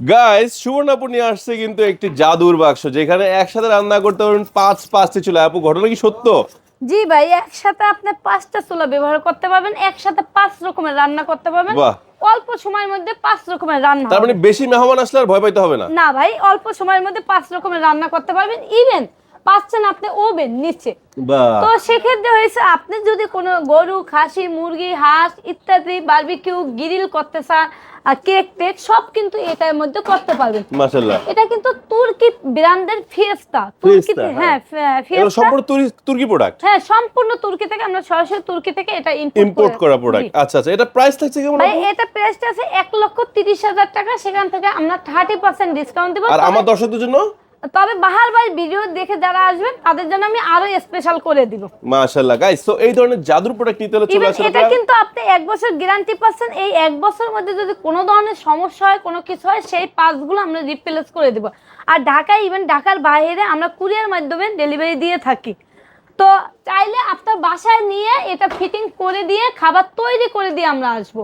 Guys সুবর্ণাপুর নিয়ে আসছে কিন্তু একটি জাদুর বাক্স, যেখানে একসাথে রান্না করতে পারবেন পাঁচটি চুলা। আপু, ঘটনা কি সত্য? জি ভাই, একসাথে আপনি 5টা চুলা ব্যবহার করতে পারবেন, একসাথে 5 রকমের রান্না করতে পারবেন। বাহ। অল্প সময়ের মধ্যে 5 রকমের রান্না তার মানে হবে। বেশি মেহমান আসলে আর ভয় পাইতে হবে না। না ভাই, অল্প সময়ের মধ্যে 5 রকমের রান্না করতে পারবেন। ইভেন পাচ্ছেন আপনি ওভেন নিচে। বাহ। তো সেক্ষেত্রে হয়েছে, আপনি যদি কোনো গরু, খাসি, মুরগি, হাঁস ইত্যাদি বারবিকিউ গ্রিল করতে চান, কেক টেক সব কিন্তু এটার মধ্যে করতে পারবেন। মাশাআল্লাহ। এটা কিন্তু তুর্কি ব্র্যান্ডের ফিয়েস্তা। তুর্কিতে, হ্যাঁ এগুলো ফিয়েস্তা। সম্পূর্ণ তুর্কি প্রোডাক্ট। হ্যাঁ, সম্পূর্ণ তুর্কি থেকে, আমরা সরাসরি তুর্কি থেকে এটা ইম্পোর্ট করা প্রোডাক্ট। আচ্ছা আচ্ছা, এটা প্রাইস থাকছে কেমন ভাই আপু? এটা প্রাইসটা আছে 1,30,000 টাকা। সেখান থেকে আমরা 30% ডিসকাউন্ট দিব। আর আমার দর্শকদের জন্য? তবে বাহার ভাই ভিডিও দেখে যারা আসবেন তাদের জন্য আমি আরো স্পেশাল করে দিব। মাশাআল্লাহ গাইস, তো এই ধরনের জাদুর প্রোডাক্ট নিতে হলে চলে ইভেন আসুন এটা আপনারা। কিন্তু আপনি 1 বছর গ্যারান্টি পাচ্ছেন। এই 1 বছরের মধ্যে যদি কোনো ধরনের সমস্যা হয়, কোনো কিছু হয়, সেই পার্টসগুলো আমরা রিপ্লেস করে দেব। আর ঢাকায়, ইভেন ঢাকার বাইরে আমরা কুরিয়ার মাধ্যমে ডেলিভারি দিয়ে থাকি। তো চাইলে আপনার বাসায় নিয়ে এটা ফিটিং করে দিয়ে, খাবার তৈরি করে দিয়ে আমরা আসবো।